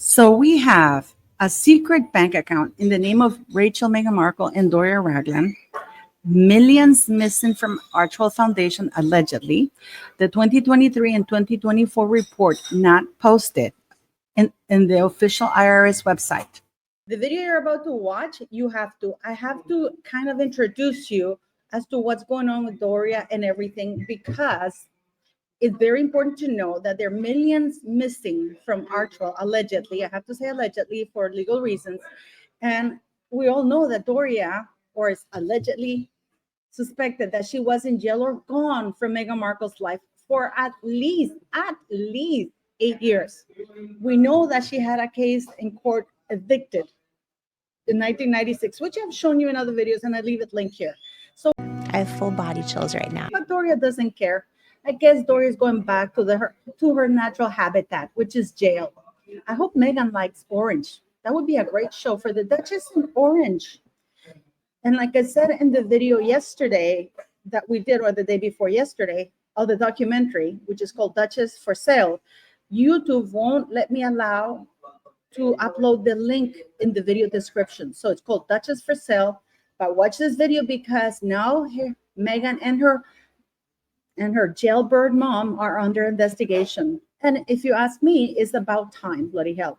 So we have a secret bank account in the name of Rachel Meghan Markle and Doria Ragland, millions missing from Archewell Foundation allegedly, the 2023 and 2024 report not posted in the official IRS website. The video you're about to watch, I have to kind of introduce you as to what's going on with Doria and everything, because it's very important to know that there are millions missing from Archewell, allegedly. I have to say allegedly for legal reasons. And we all know that Doria, or is allegedly suspected that she was in jail or gone from Meghan Markle's life for at least 8 years. We know that she had a case in court evicted in 1996, which I've shown you in other videos, and I leave it linked here. So I have full body chills right now. but Doria doesn't care. I guess Doria is going back to her natural habitat, which is jail. I hope Meghan likes orange. That would be a great show for the Duchess in orange. And like I said in the video yesterday that we did, or the day before yesterday, of the documentary, which is called Duchess for Sale, YouTube won't let me allow to upload the link in the video description. So it's called Duchess for Sale. But watch this video, because now Meghan and her jailbird mom are under investigation. And if you ask me, it's about time, bloody hell.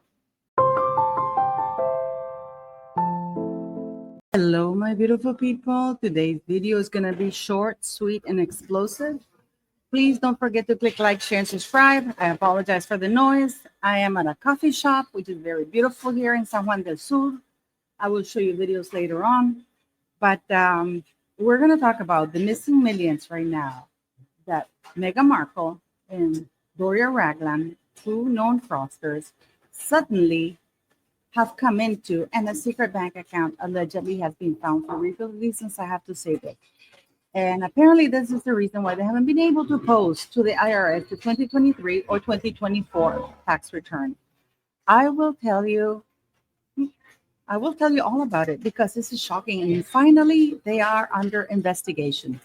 Hello, my beautiful people. Today's video is going to be short, sweet, and explosive. Please don't forget to click like, share, and subscribe. I apologize for the noise. I am at a coffee shop, which is very beautiful here in San Juan del Sur. I will show you videos later on. But we're going to talk about the missing millions right now that Meghan Markle and Doria Ragland, two known fraudsters, suddenly have come into, and a secret bank account allegedly has been found for legal reasons. I have to say that. And apparently this is the reason why they haven't been able to post to the IRS the 2023 or 2024 tax return. I will tell you all about it, because this is shocking. And finally, they are under investigation.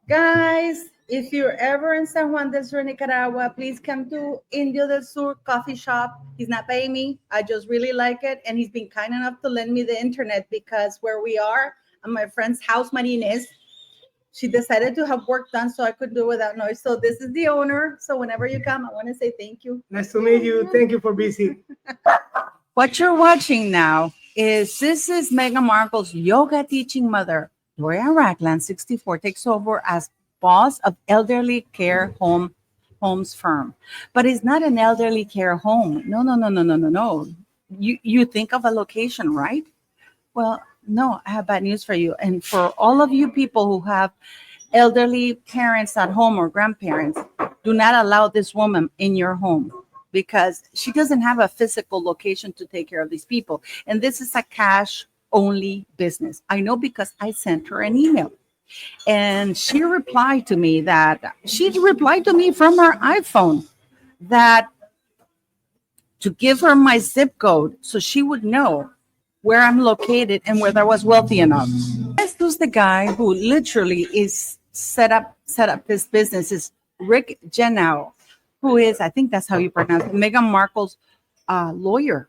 Guys, if you're ever in San Juan del Sur, Nicaragua, please come to Indio del Sur coffee shop. He's not paying me. I just really like it. And he's been kind enough to lend me the internet, because where we are, at my friend's house, Marines, she decided to have work done so I could do it without noise. So this is the owner. So whenever you come, I want to say thank you. Nice to meet you. Thank you for visiting. What you're watching now is Meghan Markle's yoga teaching mother, Doria Ragland, 64, takes over as boss of elderly care homes firm. But it's not an elderly care home. No. You think of a location, right? Well, no, I have bad news for you. And for all of you people who have elderly parents at home or grandparents, do not allow this woman in your home, because she doesn't have a physical location to take care of these people. And this is a cash only business. I know, because I sent her an email. And she replied to me from her iPhone that to give her my zip code so she would know where I'm located and whether I was wealthy enough. This was the guy who literally is set up this business, is Rick Genow, who is, I think that's how you pronounce it, Meghan Markle's lawyer,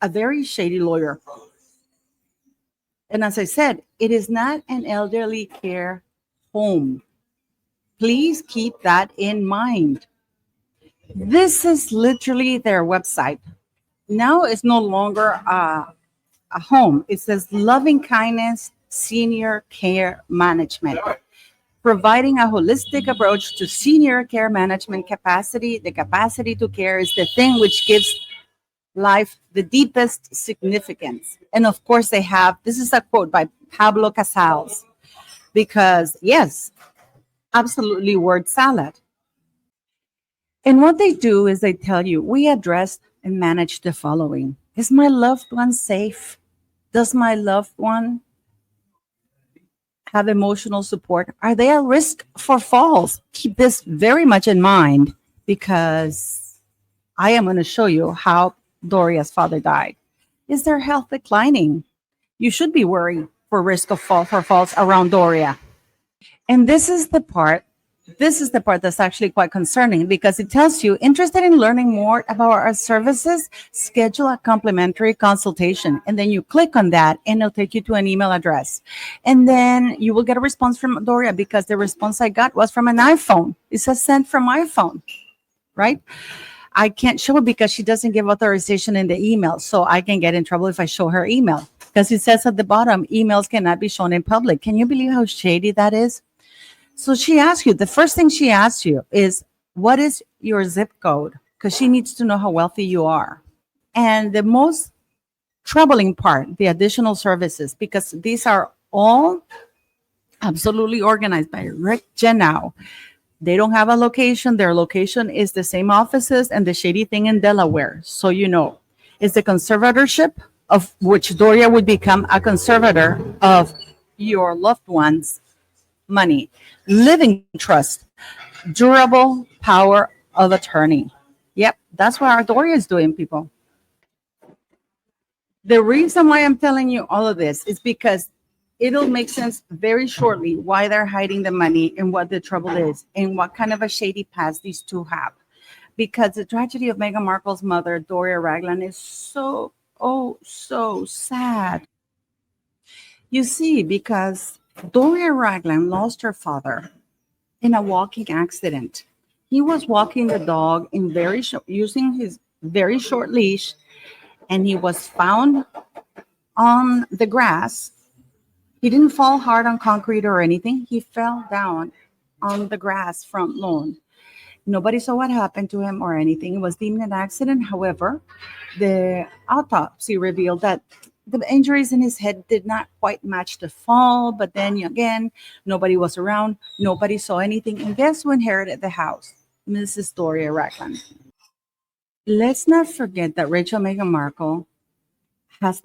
a very shady lawyer. And as I said, it is not an elderly care home. Please keep that in mind. This is literally their website. Now it's no longer a home. It says Loving Kindness Senior Care Management, providing a holistic approach to senior care management capacity. The capacity to care is the thing which gives life the deepest significance. And of course they have, this is a quote by Pablo Casals, because yes, absolutely word salad. And what they do is they tell you, we address and manage the following. Is my loved one safe? Does my loved one have emotional support? Are they at risk for falls? Keep this very much in mind, because I am going to show you how Doria's father died. Is their health declining? You should be worried for risk of falls around Doria. And this is the part This is the part that's actually quite concerning because it tells you interested in learning more about our services, schedule a complimentary consultation. And then you click on that and it'll take you to an email address. And then you will get a response from Doria because the response I got was from an iPhone. It says sent from iPhone, right? I can't show it because she doesn't give authorization in the email. So I can get in trouble if I show her email because it says at the bottom, emails cannot be shown in public. Can you believe how shady that is? So she asks you, the first thing she asks you is, what is your zip code? Because she needs to know how wealthy you are. And the most troubling part, the additional services, because these are all absolutely organized by Rick Genow. They don't have a location. Their location is the same offices and the shady thing in Delaware. So you know, it's the conservatorship of which Doria would become a conservator of your loved ones' money, living trust, durable power of attorney. Yep, that's what our Doria is doing, people. The reason why I'm telling you all of this is because it'll make sense very shortly why they're hiding the money and what the trouble is and what kind of a shady past these two have. Because the tragedy of Meghan Markle's mother, Doria Ragland, is so, oh, so sad. You see, because Doria Ragland lost her father in a walking accident. He was walking the dog in using his very short leash, and he was found on the grass. He didn't fall hard on concrete or anything. He fell down on the grass front lawn. Nobody saw what happened to him or anything. It was deemed an accident. However, the autopsy revealed that the injuries in his head did not quite match the fall. But then again, nobody was around. Nobody saw anything. And guess who inherited the house? Mrs. Doria Ragland. Let's not forget that Meghan Markle has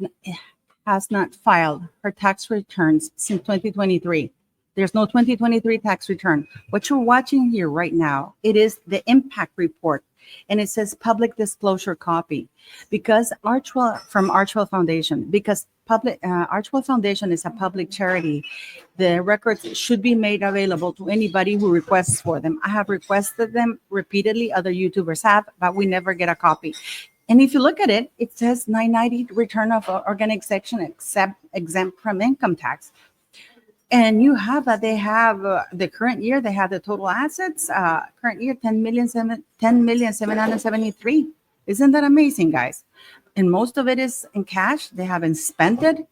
not filed her tax returns since 2023. There's no 2023 tax return. What you're watching here right now, it is the impact report, and it says public disclosure copy because Archewell Foundation, because Archewell Foundation is a public charity. The records should be made available to anybody who requests for them. I have requested them repeatedly. Other YouTubers have, but we never get a copy. And if you look at it, it says 990 return of organic section exempt from income tax. And you have that they have the current year, they have the total assets, current year, 10,773. Isn't that amazing, guys? And most of it is in cash. They haven't spent it,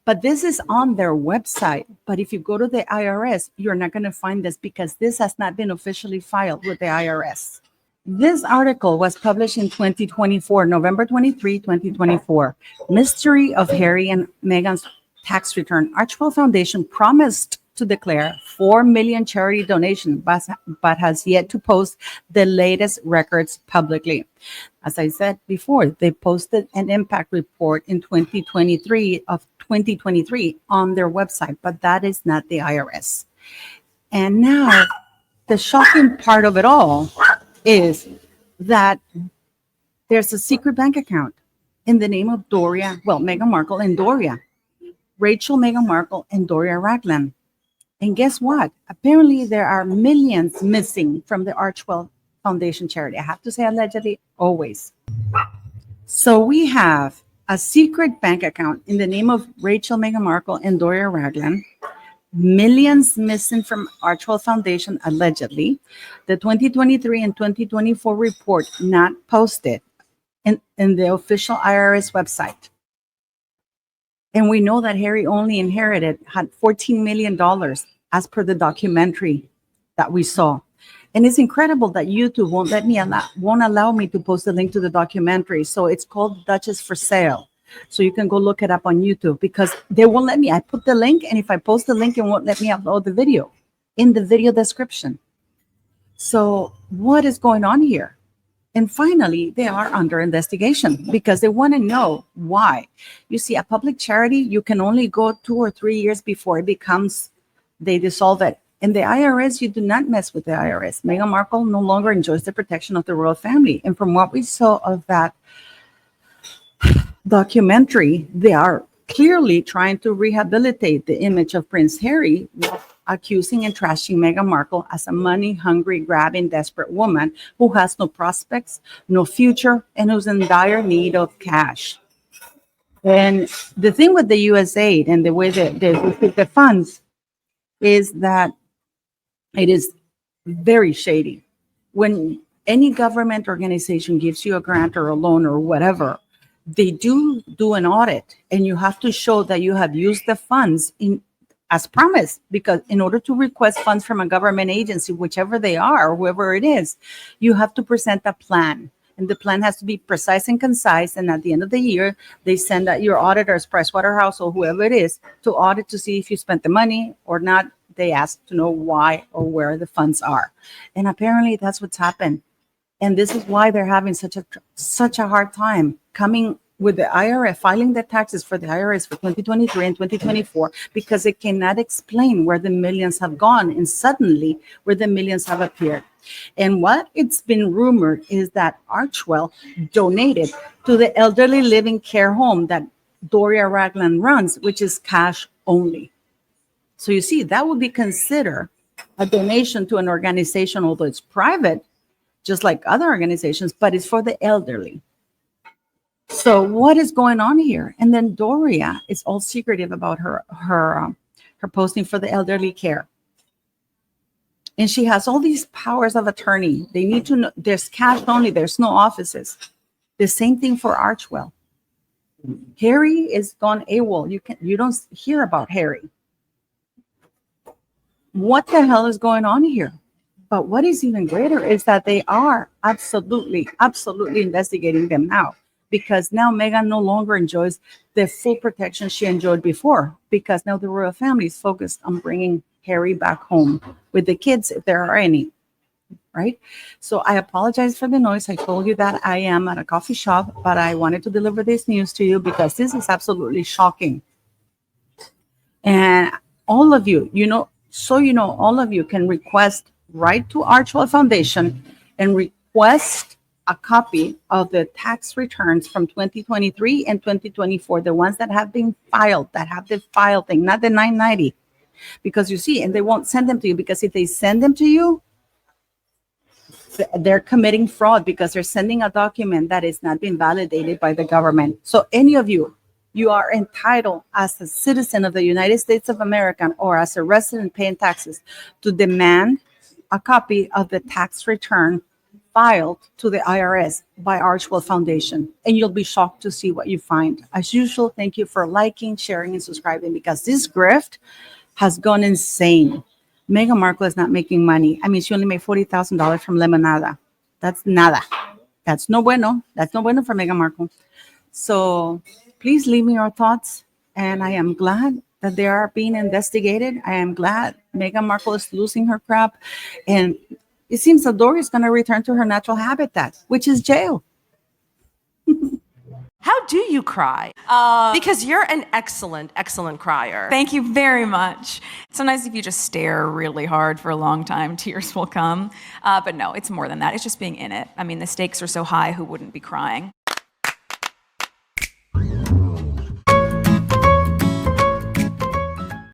but this is on their website. But if you go to the IRS, you're not going to find this because this has not been officially filed with the IRS. This article was published in 2024, November 23, 2024. Mystery of Harry and Meghan's tax return. Archewell Foundation promised to declare 4 million charity donation, but has yet to post the latest records publicly. As I said before, they posted an impact report in 2023 on their website, but that is not the IRS. And now the shocking part of it all is that there's a secret bank account in the name of Meghan Markle and Doria. Rachel, Meghan Markle, and Doria Ragland. And guess what? Apparently, there are millions missing from the Archewell Foundation charity. I have to say allegedly, always. So we have a secret bank account in the name of Rachel, Meghan Markle, and Doria Ragland. Millions missing from Archewell Foundation, allegedly. The 2023 and 2024 report not posted in the official IRS website. And we know that Harry only had $14 million as per the documentary that we saw. And it's incredible that YouTube won't allow me to post a link to the documentary. So it's called Duchess for Sale. So you can go look it up on YouTube because they won't let me. I put the link, and if I post the link, it won't let me upload the video in the video description. So what is going on here? And finally, they are under investigation because they want to know why. You see, a public charity, you can only go 2 or 3 years before they dissolve it. In the IRS, you do not mess with the IRS. Meghan Markle no longer enjoys the protection of the royal family. And from what we saw of that documentary, they are clearly trying to rehabilitate the image of Prince Harry accusing and trashing Meghan Markle as a money-hungry, grabbing, desperate woman who has no prospects, no future, and who's in dire need of cash. And the thing with the U.S. aid and the way that they receive the funds is that it is very shady. When any government organization gives you a grant or a loan or whatever, they do an audit, and you have to show that you have used the funds in as promised, because in order to request funds from a government agency, whichever they are, whoever it is, you have to present a plan. And the plan has to be precise and concise. And at the end of the year, they send out your auditors, Pricewaterhouse or whoever it is, to audit to see if you spent the money or not. They ask to know why or where the funds are. And apparently that's what's happened. And this is why they're having such a hard time coming with the IRS, filing the taxes for the IRS for 2023 and 2024, because they cannot explain where the millions have gone and suddenly where the millions have appeared. And what it's been rumored is that Archewell donated to the elderly living care home that Doria Ragland runs, which is cash only. So you see, that would be considered a donation to an organization, although it's private, just like other organizations, but it's for the elderly. So what is going on here? And then Doria is all secretive about her posting for the elderly care. And she has all these powers of attorney. They need to know there's cash only, there's no offices. The same thing for Archewell. Harry is gone AWOL. You don't hear about Harry. What the hell is going on here? But what is even greater is that they are absolutely investigating them now, because now Meghan no longer enjoys the full protection she enjoyed before, because now the royal family is focused on bringing Harry back home with the kids, if there are any, right? So I apologize for the noise. I told you that I am at a coffee shop, but I wanted to deliver this news to you because this is absolutely shocking. And all of you, all of you can write to Archewell Foundation and request a copy of the tax returns from 2023 and 2024, the ones that have been filed, that have the file thing, not the 990. Because you see, and they won't send them to you, because if they send them to you, they're committing fraud, because they're sending a document that is not being validated by the government. So any of you are entitled as a citizen of the United States of America or as a resident paying taxes to demand a copy of the tax return filed to the IRS by Archewell Foundation. And you'll be shocked to see what you find. As usual, thank you for liking, sharing, and subscribing, because this grift has gone insane. Meghan Markle is not making money. I mean, she only made $40,000 from Lemonada. That's nada. That's no bueno. That's no bueno for Meghan Markle. So please leave me your thoughts. And I am glad that they are being investigated. I am glad Meghan Markle is losing her crap. And it seems that Doria is going to return to her natural habitat, which is jail. How do you cry? Because you're an excellent crier. Thank you very much. Sometimes if you just stare really hard for a long time, tears will come. But no, it's more than that. It's just being in it. I mean, the stakes are so high, who wouldn't be crying?